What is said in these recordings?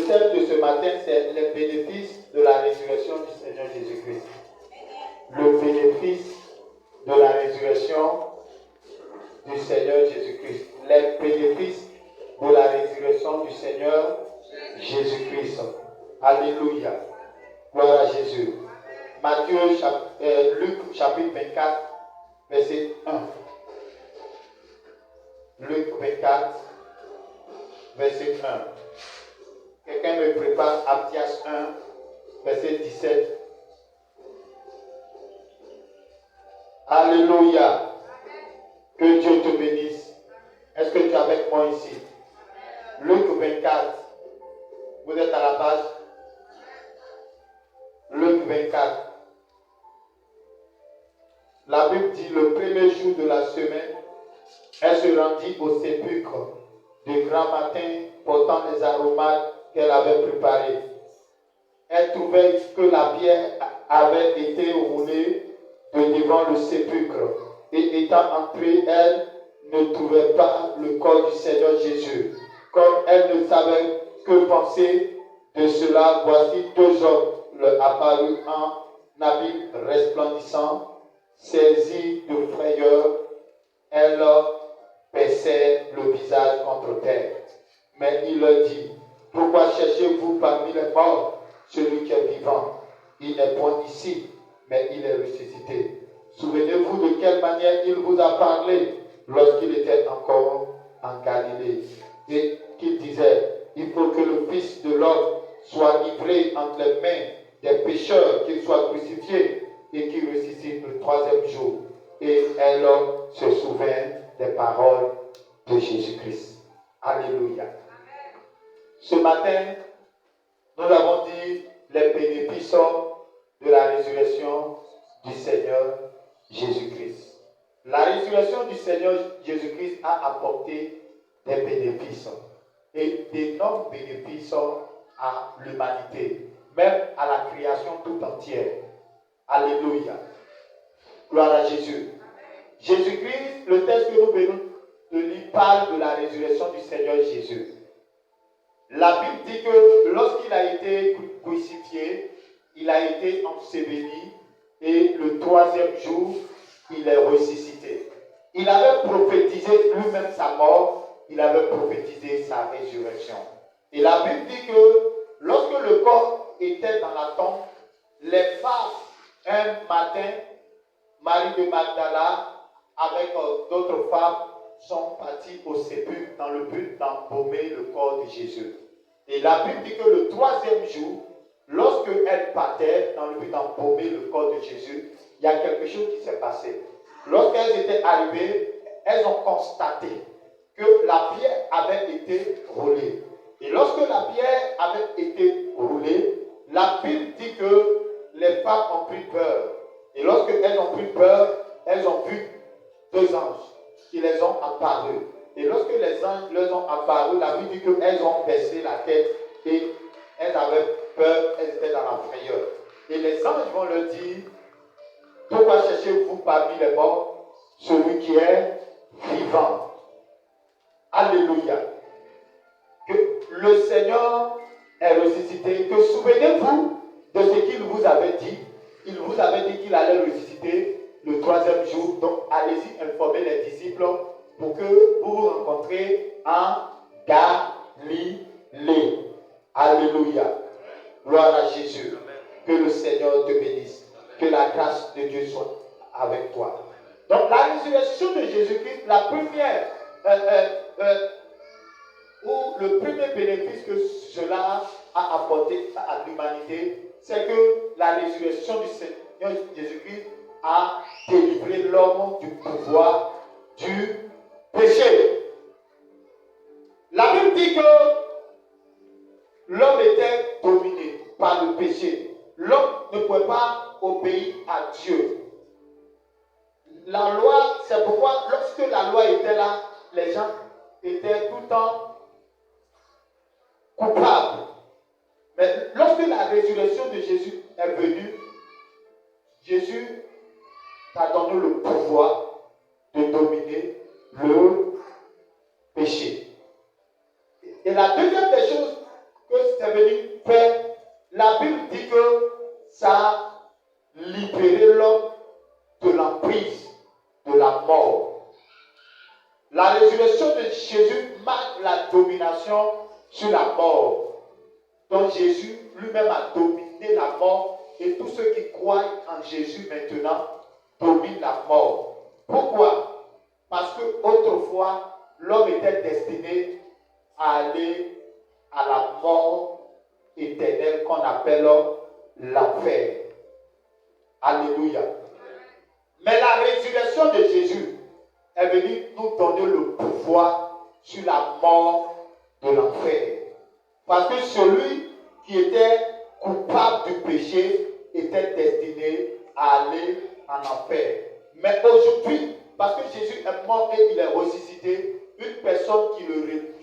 thème de ce matin, c'est les bénéfices de la résurrection du Seigneur Jésus-Christ. Le bénéfice de la résurrection du Seigneur Jésus-Christ. Les bénéfices de la résurrection du Seigneur Jésus-Christ. Alléluia. Gloire à Jésus. Luc chapitre 24, verset 1. Luc 24, verset 1. Quelqu'un me prépare Abdias 1, verset 17. Alléluia. Que Dieu te bénisse. Est-ce que tu es avec moi ici? Luc 24. Vous êtes à la page? Luc 24. La Bible dit le premier jour de la semaine, elle se rendit au sépulcre de grand matin portant les aromates qu'elle avait préparés. Elle trouvait que la pierre avait été roulée de devant le sépulcre et étant entrée, elle ne trouvait pas le corps du Seigneur Jésus. Comme elle ne savait que penser de cela, voici deux hommes leur apparus en habits resplendissants, saisis de frayeur. Elle baissait le visage contre terre. Mais il leur dit, pourquoi cherchez-vous parmi les morts celui qui est vivant? Il n'est point ici, mais il est ressuscité. Souvenez-vous de quelle manière il vous a parlé lorsqu'il était encore en Galilée. Et qu'il disait, il faut que le Fils de l'homme soit livré entre les mains des pécheurs, qu'il soit crucifié et qu'il ressuscite le troisième jour. Et elle se souvint des paroles de Jésus-Christ. Alléluia. Ce matin, nous avons dit les bénéfices de la résurrection du Seigneur Jésus-Christ. La résurrection du Seigneur Jésus-Christ a apporté des bénéfices et d'énormes bénéfices à l'humanité, même à la création tout entière. Alléluia. Gloire à Jésus. Jésus-Christ, le texte que nous venons de lire, parle de la résurrection du Seigneur Jésus. La Bible dit que lorsqu'il a été crucifié, il a été enseveli et le troisième jour, il est ressuscité. Il avait prophétisé lui-même sa mort, il avait prophétisé sa résurrection. Et la Bible dit que lorsque le corps était dans la tombe, les femmes, un matin, Marie de Magdala, avec d'autres femmes, sont parties au sépulcre dans le but d'embaumer le corps de Jésus. Et la Bible dit que le troisième jour, lorsque elles partaient dans le but d'embaumer le corps de Jésus, il y a quelque chose qui s'est passé. Lorsqu'elles étaient arrivées, elles ont constaté que la pierre avait été roulée. Et lorsque la pierre avait été roulée, la Bible dit que les femmes ont pris peur. Et lorsqu'elles ont pris peur, elles ont vu deux anges qui les ont apparus. Et lorsque les anges leur ont apparu, la Bible dit qu'elles ont baissé la tête et elles avaient peur, elles étaient dans la frayeur. Et les anges vont leur dire, pourquoi cherchez-vous parmi les morts celui qui est vivant? Alléluia. Que le Seigneur est ressuscité. Que souvenez-vous de ce qu'il vous avait dit. Il vous avait dit qu'il allait ressusciter le troisième jour. Donc allez-y informer les disciples pour que vous vous rencontrez en Galilée. Alléluia. Gloire à Jésus. Que le Seigneur te bénisse. Que la grâce de Dieu soit avec toi. Donc la résurrection de Jésus-Christ, la première, ou le premier bénéfice que cela a apporté à l'humanité, c'est que la résurrection du Seigneur Jésus-Christ a délivré l'homme du pouvoir du péché. La Bible dit que l'homme était dominé par le péché. L'homme ne pouvait pas obéir à Dieu. La loi, c'est pourquoi lorsque la loi était là, les gens étaient tout le temps coupables. Mais lorsque la résurrection de Jésus est venue, Jésus t'a donné le pouvoir de dominer le péché. Et la deuxième des choses que c'est venu faire, la Bible dit que ça a libéré l'homme de l'emprise, de la mort. La résurrection de Jésus marque la domination sur la mort. Donc Jésus lui-même a dominé la mort et tous ceux qui croient en Jésus maintenant dominent la mort. Pourquoi? Parce que autrefois, l'homme était destiné à aller à la mort éternelle qu'on appelle l'enfer. Alléluia. Mais la résurrection de Jésus est venue nous donner le pouvoir sur la mort de l'enfer. Parce que celui qui était coupable du péché était destiné à aller en enfer. Mais aujourd'hui, parce que Jésus est mort et il est ressuscité, une personne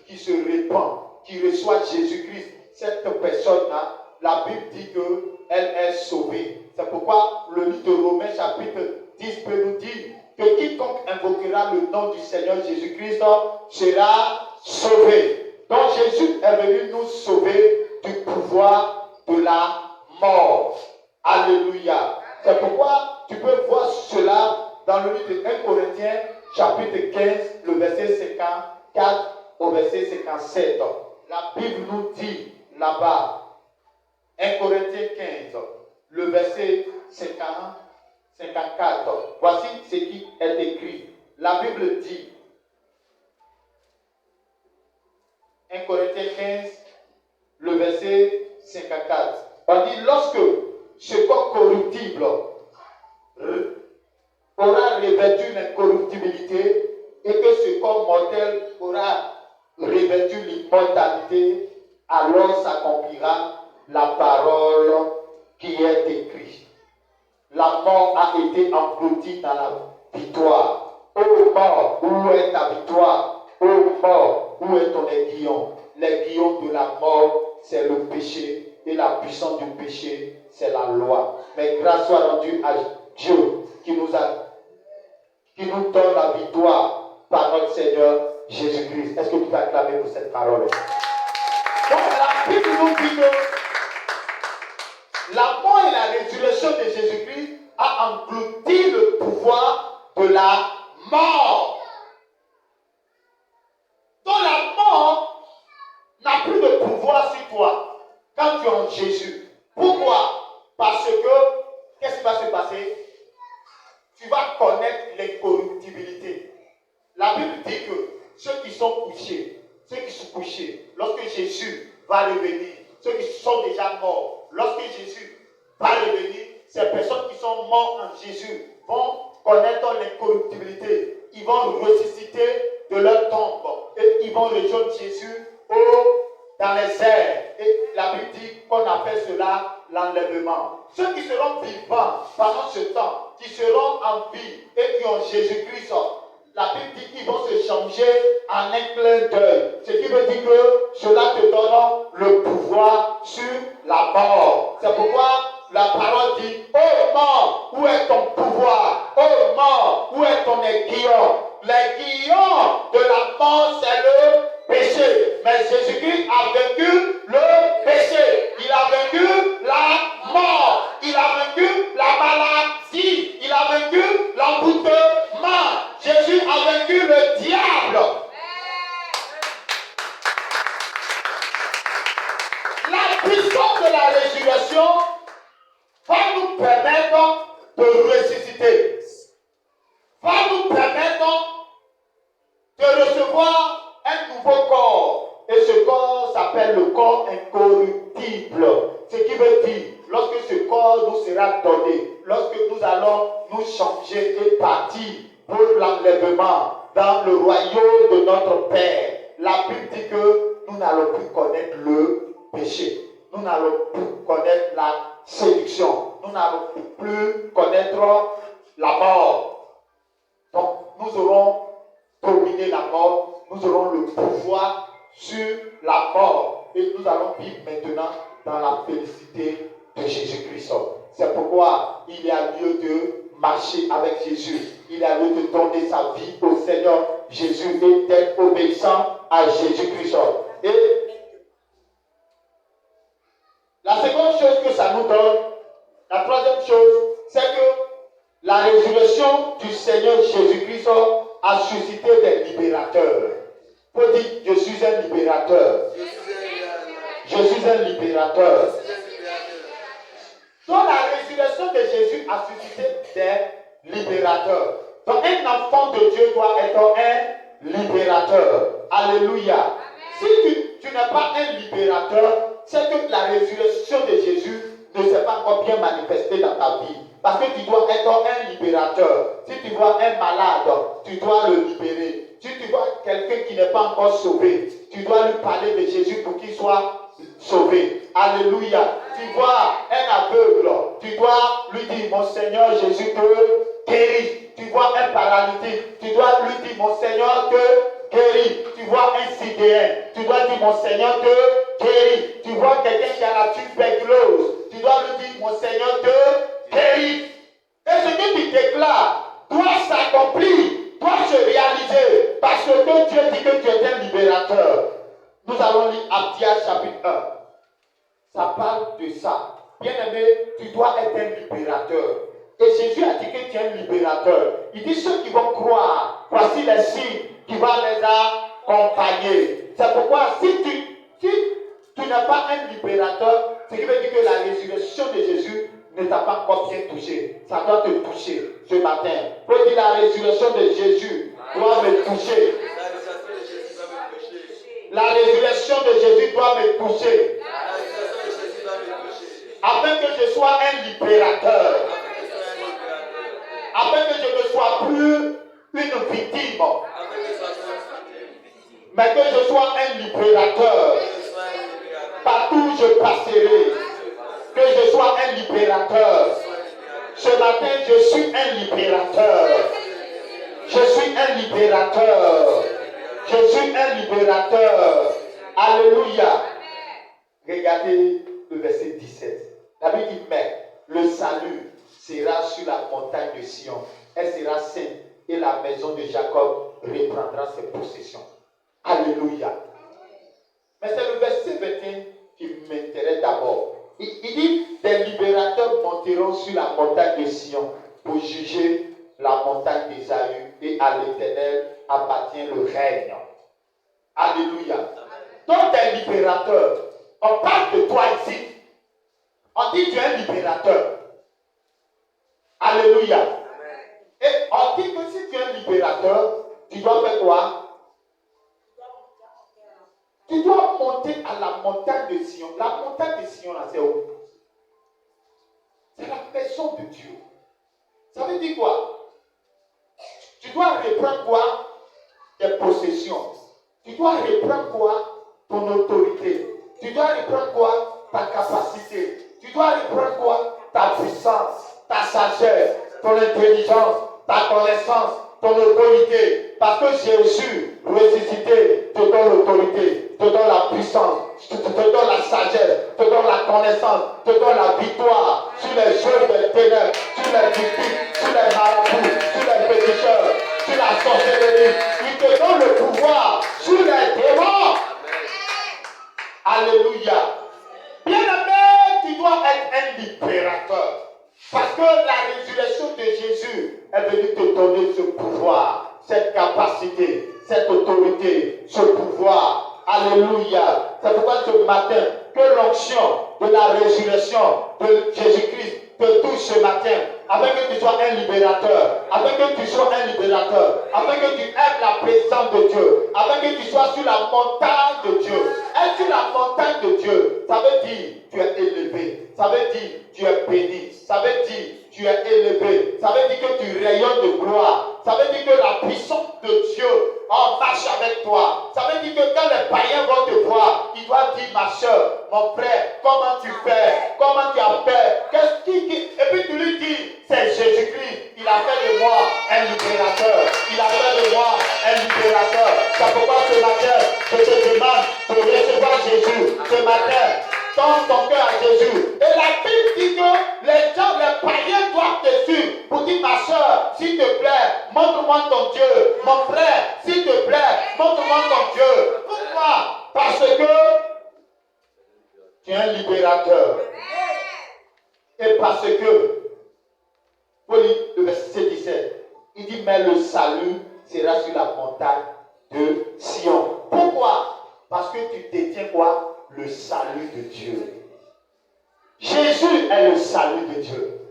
qui se répand, qui reçoit Jésus-Christ, cette personne-là, la Bible dit qu'elle est sauvée. C'est pourquoi le livre de Romains chapitre 10 peut nous dire que quiconque invoquera le nom du Seigneur Jésus-Christ sera sauvé. Donc Jésus est venu nous sauver du pouvoir de la mort. Alléluia. C'est pourquoi tu peux voir cela dans le livre de 1 Corinthiens chapitre 15, le verset 54 au verset 57. La Bible nous dit là-bas, 1 Corinthiens 15, le verset 54. Voici ce qui est écrit. La Bible dit, 1 Corinthiens 15, le verset 54. On dit, lorsque ce corps corruptible aura revêtu l'incorruptibilité et que ce corps mortel aura revêtu l'immortalité, alors s'accomplira la parole qui est écrite. La mort a été engloutie dans la victoire. Ô mort, où est ta victoire? Ô mort, où est ton aiguillon? L'aiguillon de la mort, c'est le péché. Et la puissance du péché, c'est la loi. Mais grâce soit rendue à Dieu qui nous donne la victoire par notre Seigneur Jésus-Christ. Est-ce que tu peux acclamer pour cette parole? Donc la Bible nous dit que la mort et la résurrection de Jésus-Christ a englouti le pouvoir de la mort. Donc la mort n'a plus de pouvoir sur toi quand tu es en Jésus. Pourquoi? Parce que, qu'est-ce qui va se passer? Tu vas connaître l'incorruptibilité. La Bible dit que ceux qui sont couchés, lorsque Jésus va revenir, ceux qui sont déjà morts, lorsque Jésus va revenir, ces personnes qui sont mortes en Jésus vont connaître l'incorruptibilité. Ils vont ressusciter de leur tombe et ils vont rejoindre Jésus dans les airs. Et la Bible dit qu'on appelle cela l'enlèvement. Ceux qui seront vivants pendant ce temps, qui seront en vie et qui ont Jésus-Christ, la Bible dit qu'ils vont se changer en un clin d'œil. Ce qui veut dire que cela te donne le pouvoir sur la mort. C'est pourquoi la parole dit, ô mort, où est ton pouvoir? Ô mort, où est ton aiguillon? L'aiguillon de la mort, c'est le péché. Mais Jésus-Christ a vaincu le péché. Il a vaincu la mort. Il a vaincu la maladie. Il a vaincu l'emboutement. Jésus a vaincu le diable. La puissance de la résurrection va nous permettre de ressusciter. Va nous permettre de recevoir un nouveau corps. Et ce corps s'appelle le corps incorruptible. Ce qui veut dire, lorsque ce corps nous sera donné, lorsque nous allons nous changer et partir pour l'enlèvement dans le royaume de notre Père, la Bible dit que nous n'allons plus connaître le péché. Nous n'allons plus connaître la séduction. Nous n'allons plus connaître la mort. Donc, nous aurons dominé la mort. Nous aurons le pouvoir sur la mort. Et nous allons vivre maintenant dans la félicité de Jésus-Christ. C'est pourquoi il y a lieu de marcher avec Jésus. Il y a lieu de donner sa vie au Seigneur Jésus et d'être obéissant à Jésus-Christ. Et du Seigneur Jésus-Christ a suscité des libérateurs. Faut dire, je suis un libérateur. Je suis un libérateur. Donc la résurrection de Jésus a suscité des libérateurs. Donc un enfant de Dieu doit être un libérateur. Alléluia. Si tu n'es pas un libérateur, c'est que la résurrection de Jésus ne s'est pas encore bien manifestée dans ta vie. Parce que tu dois être un libérateur. Si tu vois un malade, tu dois le libérer. Si tu vois quelqu'un qui n'est pas encore sauvé, tu dois lui parler de Jésus pour qu'il soit sauvé. Alléluia. Tu vois un aveugle, tu dois lui dire, mon Seigneur Jésus te guérit. Tu vois un paralytique, tu dois lui dire, mon Seigneur te guérit. Tu vois un sidéen, tu dois dire, mon Seigneur te guérit. Tu vois quelqu'un qui a la tuberculose, tu dois lui dire, mon Seigneur te guérit. Et ce que tu déclares doit s'accomplir, doit se réaliser, parce que Dieu dit que tu es un libérateur. Nous allons lire Abdias chapitre 1. Ça parle de ça. Bien-aimé, tu dois être un libérateur. Et Jésus a dit que tu es un libérateur. Il dit ceux qui vont croire, voici les signes qui vont les accompagner. C'est pourquoi si tu n'es pas un libérateur, ce qui veut dire que la résurrection de Jésus ne t'a pas encore bien touché. Ça doit te toucher ce matin. Faut dire la résurrection de Jésus doit me toucher. La résurrection de Jésus doit me toucher. Afin que je sois un libérateur. Afin que je ne sois plus une victime. Mais que je sois un libérateur. Partout où je passerai. Que je sois un libérateur. Ce matin, je suis un libérateur. Je suis un libérateur. Je suis un libérateur. Alléluia. Regardez le verset 17. La Bible dit, mais le salut sera sur la montagne de Sion. Elle sera sainte et la maison de Jacob reprendra ses possessions. Alléluia. Mais c'est le verset 21 qui m'intéresse d'abord. Il dit, des libérateurs monteront sur la montagne de Sion pour juger la montagne d'Ésaü et à l'Éternel appartient le règne. Alléluia. Donc des libérateurs, on parle de toi ici. On dit tu es un libérateur. Alléluia. Et on dit que si tu es un libérateur, tu dois faire quoi? Tu dois monter à la montagne de Sion. La montagne de Sion, là, c'est où? C'est la maison de Dieu. Ça veut dire quoi? Tu dois reprendre quoi? Tes possessions. Tu dois reprendre quoi? Ton autorité. Tu dois reprendre quoi? Ta capacité. Tu dois reprendre quoi? Ta puissance, ta sagesse, ton intelligence, ta connaissance, ton autorité. Parce que Jésus, ressuscité, te donne l'autorité, te donne la puissance, te donne la sagesse, te donne la connaissance, te donne la victoire sur les jeux des ténèbres, sur les victimes, sur les marabouts, sur les pécheurs, sur la sorcellerie. Il te donne le pouvoir sur les démons. Alléluia. Bien-aimé, tu dois être un libérateur. Parce que la résurrection de Jésus est venue te donner ce pouvoir, cette capacité, cette autorité, ce pouvoir. Alléluia. C'est pourquoi ce matin, que l'onction de la résurrection de Jésus-Christ te touche ce matin, afin que tu sois un libérateur, afin que tu sois un libérateur, afin que tu aimes la présence de Dieu, afin que tu sois sur la montagne de Dieu. Être sur la montagne de Dieu, ça veut dire tu es élevé, ça veut dire tu es béni, ça veut dire tu es élevé, ça veut dire que tu rayonnes de gloire, ça veut dire que la puissance de Dieu en marche avec toi. Ça veut dire que quand les païens vont te voir, ils doivent dire, ma soeur, mon frère, comment tu fais, comment tu as fait, et puis tu lui dis, c'est Jésus-Christ, il a fait de moi un libérateur, il a fait de moi un libérateur. C'est pourquoi ce matin, je te demande de recevoir Jésus ce matin. Donne ton cœur à Jésus. Et la Bible dit que les gens, les païens doivent te suivre pour dire, ma soeur, s'il te plaît, montre-moi ton Dieu. Mon frère, s'il te plaît, montre-moi ton Dieu. Pourquoi? Parce que tu es un libérateur. Et parce que, pour lire le verset 17, il mais le salut sera sur la montagne de Sion. Pourquoi? Parce que tu détiens quoi? Le salut de Dieu. Jésus est le salut de Dieu.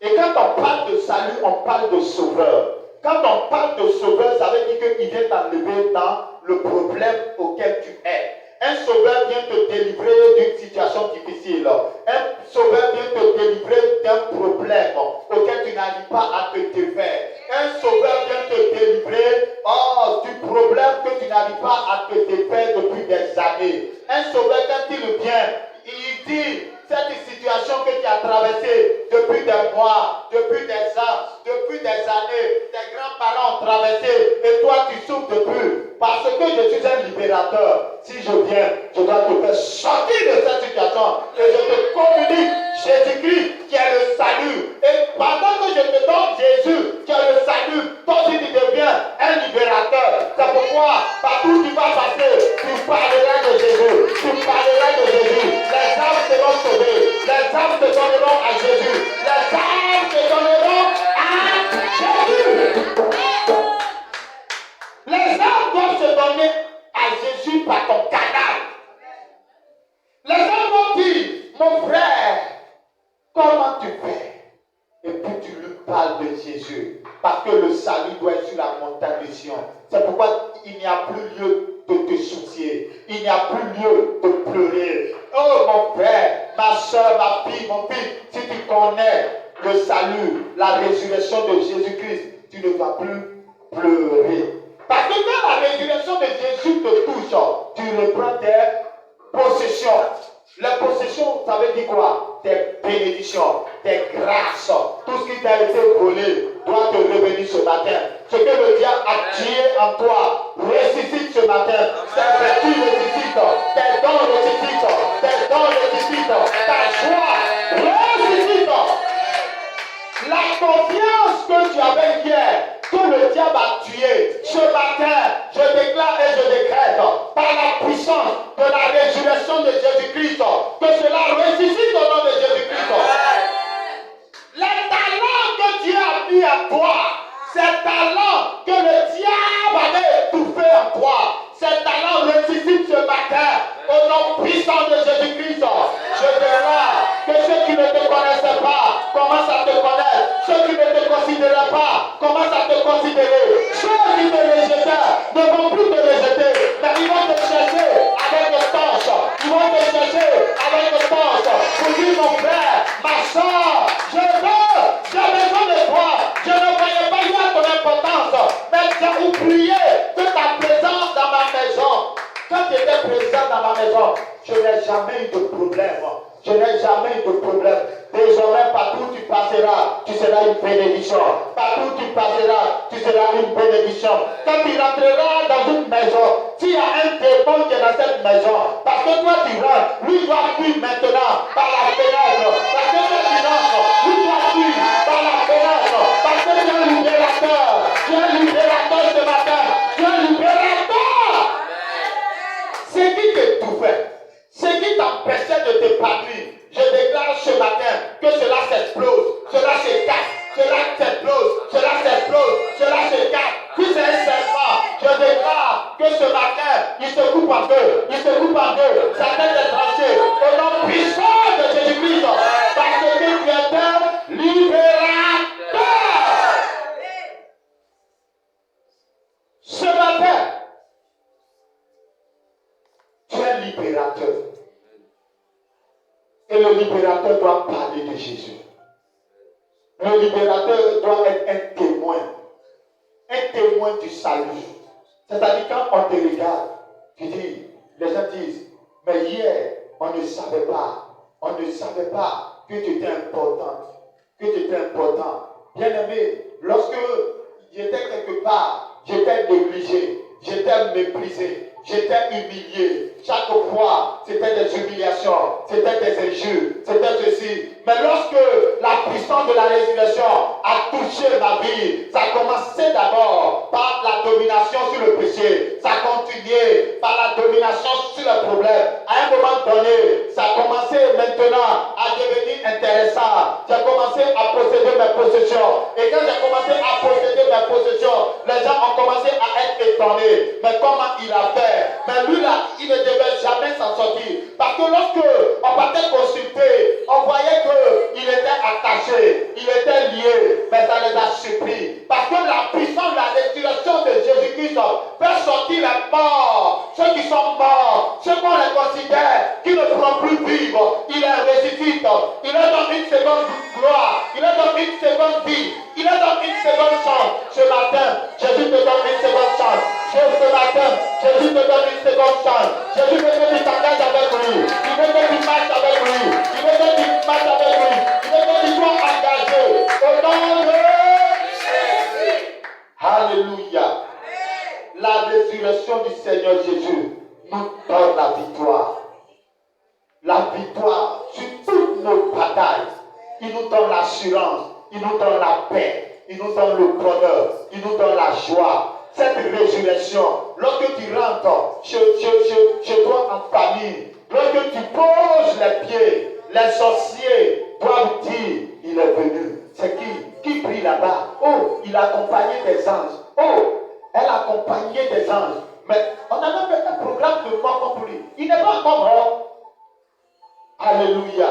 Et quand on parle de salut, on parle de sauveur. Quand on parle de sauveur, ça veut dire qu'il vient t'enlever dans le problème auquel tu es. Un sauveur vient te délivrer d'une situation difficile. Un sauveur vient te délivrer d'un problème auquel tu n'arrives pas à te défaire. Un sauveur vient te délivrer du problème que tu n'arrives pas à te défaire depuis des années. Un sauveur, quand il vient, il dit cette situation que tu as traversée depuis des mois, depuis des ans, depuis des années, tes grands-parents ont traversé et toi tu souffres depuis. Parce que je suis un libérateur. Si je viens, je dois te faire sortir de cette situation et je te communique Jésus-Christ qui est le salut. Et pendant que je te donne Jésus qui est le salut, toi aussi tu deviens un libérateur. C'est pourquoi partout où tu vas passer, tu parleras de Jésus. Tu parleras de Jésus. Les âmes seront sauvées. Les âmes te donneront à Jésus. Les âmes te donneront à Jésus. Les âmes doivent se donner à Jésus par ton canal. Les âmes vont dire, mon frère, comment tu fais? Et puis tu lui parles de Jésus. Parce que le salut doit être sur la montagne de Sion. C'est pourquoi il n'y a plus lieu de te soucier. Il n'y a plus lieu de pleurer. Oh mon frère, ma soeur, ma fille, mon fils, si tu connais le salut, la résurrection de Jésus-Christ, tu ne vas plus pleurer. Parce que quand la résurrection de Jésus te touche, tu reprends tes possessions. Les possessions, ça veut dire quoi? Tes bénédictions, tes grâces, tout ce qui t'a été volé doit te revenir ce matin. Ce que le diable a tué en toi, ressuscite ce matin. Tes vertus ressuscitent, tes dons ressuscitent, tes dons ressuscitent, ta joie ressuscite. La confiance que tu avais hier, que le diable a tué, ce matin, je déclare et je décrète, par la puissance de la résurrection de Jésus-Christ, que cela ressuscite au nom de Jésus-Christ. Les talents que Dieu a mis en toi, ces talents que le diable avait étouffés en toi, ces talents ressuscitent ce matin au nom puissant de Jésus-Christ. Je déclare que ceux qui ne te connaissaient pas commencent à te connaître. Ceux qui ne te considéraient pas commencent à te considérer. Ceux qui te rejetaient ne vont plus te rejeter, mais ils vont te chercher avec le torche. Ils vont te chercher avec le torche pour dire mon frère, ma soeur, j'ai besoin de toi. Je ne voyais pas hier ton importance, mais j'ai oublié que ta présence dans ma maison, quand tu étais présent dans ma maison, je n'ai jamais eu de problème. Je n'ai jamais eu de problème. Désormais, partout où tu passeras, tu seras une bénédiction. Partout où tu passeras, tu seras une bénédiction. Quand tu rentreras dans une maison, s'il y a un démon qui est dans cette maison, parce que toi tu rentres, lui doit fuir maintenant par la fenêtre. Parce que toi tu rentres, lui doit fuir par la fenêtre. Parce que tu es un libérateur. Tu es un libérateur ce matin. Tu es un libérateur. C'est qui t'étouffait? C'est qui t'empêchait de t'épanouir? Je déclare ce matin que cela s'explose, cela se casse, cela s'explose, cela s'explose, cela se casse. Si c'est un serpent, je déclare que ce matin, il se coupe en deux, il se coupe en deux, sa tête est tranchée, au nom puissant de Jésus-Christ, parce que tu es un libérateur. Ce matin, tu es un libérateur. Et le libérateur doit parler de Jésus. Le libérateur doit être un témoin du salut. C'est-à-dire quand on te regarde, tu dis, les gens disent, mais hier, on ne savait pas que tu étais important, Bien aimé, lorsque j'étais quelque part, j'étais négligé, j'étais méprisé, j'étais humilié. Chaque fois, c'était des humiliations, c'était des injures, c'était ceci. Mais lorsque la puissance de la résurrection a touché ma vie, ça a commencé d'abord par la domination sur le péché. Ça a continué par la domination sur le problème. À un moment donné, ça a commencé maintenant à devenir intéressant. J'ai commencé à posséder mes possessions. Et quand j'ai commencé à posséder mes possessions, étonné. Mais comment il a fait? Mais lui là, il ne devait jamais s'en sortir. Parce que lorsque on partait consulter, on voyait qu'il était attaché, il était lié, mais ça les a surpris. Parce que la puissance, la résurrection de Jésus-Christ fait sortir les morts, ceux qui sont morts, ceux qu'on les considère, qui ne pourront plus vivre. Il les ressuscite, il leur donne une seconde gloire, il leur donne une seconde vie, il leur donne une seconde chance. Ce matin, Jésus te donne une seconde chance. Ce matin, Jésus te donne une seconde chance. Jésus veut que tu t'engages avec lui. Il veut que tu marches avec lui. Il veut que tu marches avec lui. Il veut que tu sois engagé au nom de Jésus. Alléluia. La résurrection du Seigneur Jésus nous donne la victoire. La victoire sur toutes nos batailles. Il nous donne l'assurance. Il nous donne la paix. Il nous donne le bonheur. Il nous donne la joie. Cette résurrection, lorsque tu rentres chez toi en famille, lorsque tu poses les pieds, les sorciers doivent dire, il est venu. C'est qui prie là-bas? Oh, il a accompagné des anges. Oh, elle a accompagné des anges. Mais on a même fait un programme de mort pour lui. Il n'est pas encore mort. Alléluia.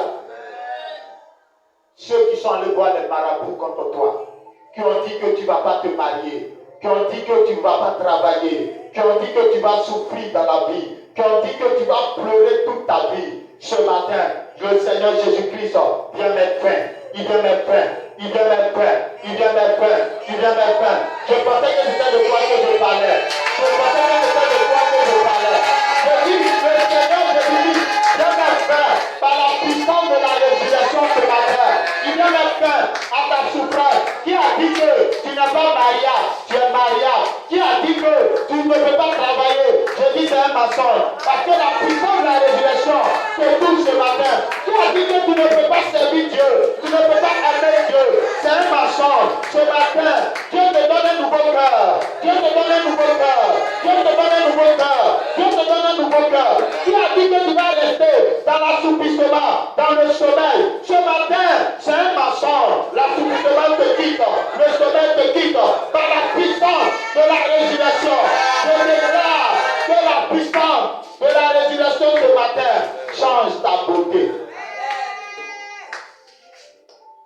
Ceux qui sont allés voir les marabouts contre toi, qui ont dit que tu ne vas pas te marier, qui ont dit que tu ne vas pas travailler, qui ont dit que tu vas souffrir dans la vie, qui ont dit que tu vas pleurer toute ta vie. Ce matin, le Seigneur Jésus-Christ vient mettre fin. Il vient mettre fin. Il vient mettre fin. Il vient mettre fin. Il vient mettre fin. Je pensais que c'était de toi que je parlais. Je pensais que c'était de toi que je parlais. Je dis, le Seigneur Jésus-Christ vient mettre fin par la puissance de la résurrection ce matin. Il vient mettre fin à ta souffrance. Qui a dit que tu n'es pas mariable? Tu es mariable. Qui a dit que tu ne peux pas travailler? Je dis c'est un mensonge. Parce que la puissance de la résurrection te touche ce matin. Qui a dit que tu ne peux pas servir Dieu? Tu ne peux pas aimer Dieu? C'est un mensonge. Ce matin, Dieu te donne un nouveau cœur. Dieu te donne un nouveau cœur. Dieu te donne un nouveau cœur. Dieu te donne un nouveau cœur. Qui a dit que tu vas rester dans l'assoupissement, dans le sommeil? Ce matin, c'est un mensonge. L'assoupissement te quitte. Le sommeil te quitte. Par la puissance de la résurrection. Je déclare que la puissance de la résurrection ce matin change ta beauté.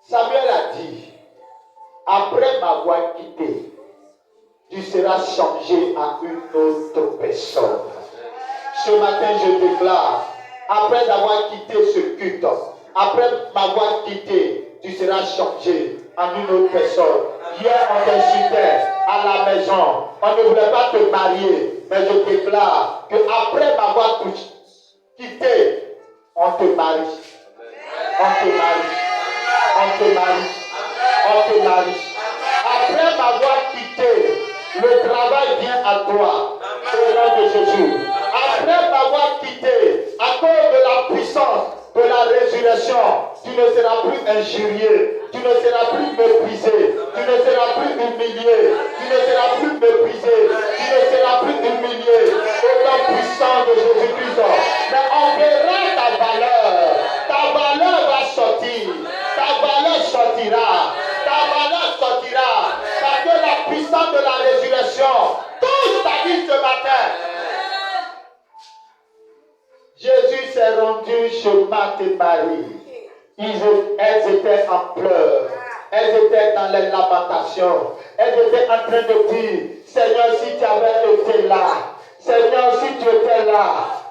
Samuel a dit, après m'avoir quitté, tu seras changé à une autre personne. Ce matin, je déclare, après avoir quitté ce culte, après m'avoir quitté, tu seras changé en une autre personne. Hier, on t'insultait à la maison. On ne voulait pas te marier. Mais je déclare qu'après m'avoir quitté, on te marie. On te marie. On te marie. On te marie. Après m'avoir quitté, le travail vient à toi. Au nom de Jésus. Après m'avoir quitté, à cause de la puissance de la résurrection, tu ne seras plus injurié, tu ne seras plus méprisé, tu ne seras plus humilié, tu ne seras plus méprisé, tu ne seras plus humilié. Au nom puissant de Jésus-Christ, mais on verra ta valeur. Ta valeur va sortir, ta valeur sortira, ta valeur sortira, parce que la puissance de la résurrection touche ta vie ce matin. Jésus s'est rendu chez Marthe et Marie. Elles étaient en pleurs. Elles étaient dans les lamentations. Elles étaient en train de dire, Seigneur, si tu avais été là, Seigneur, si tu étais là,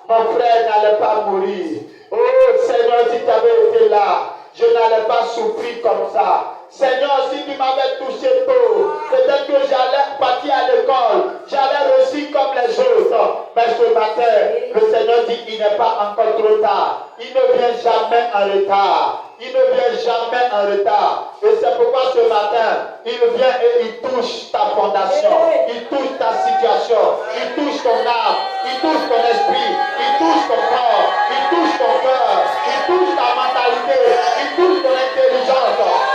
mon frère n'allait pas mourir. Oh Seigneur, si tu avais été là, je n'allais pas souffrir comme ça. Seigneur, si tu m'avais touché tôt, peut-être que j'allais partir à l'école, j'allais réussir comme les autres. Mais ce matin, le Seigneur dit, il n'est pas encore trop tard. Il ne vient jamais en retard. Il ne vient jamais en retard. Et c'est pourquoi ce matin, il vient et il touche ta fondation. Il touche ta situation. Il touche ton âme. Il touche ton esprit. Il touche ton corps. Il touche ton cœur. Il touche ta mentalité. Il touche ton intelligence.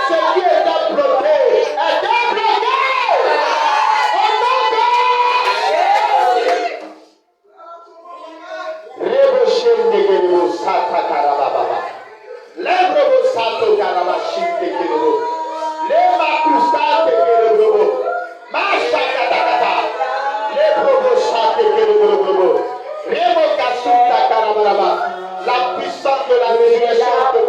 Ce qui était bloqué est débloqué. Au nom de Révoché de Sata Karababa. Lèvre Sato Karabashim de Kerebo. Lema Kusta de Kerebo. Masha Katakata. Lèvre La puissance de la résurrection te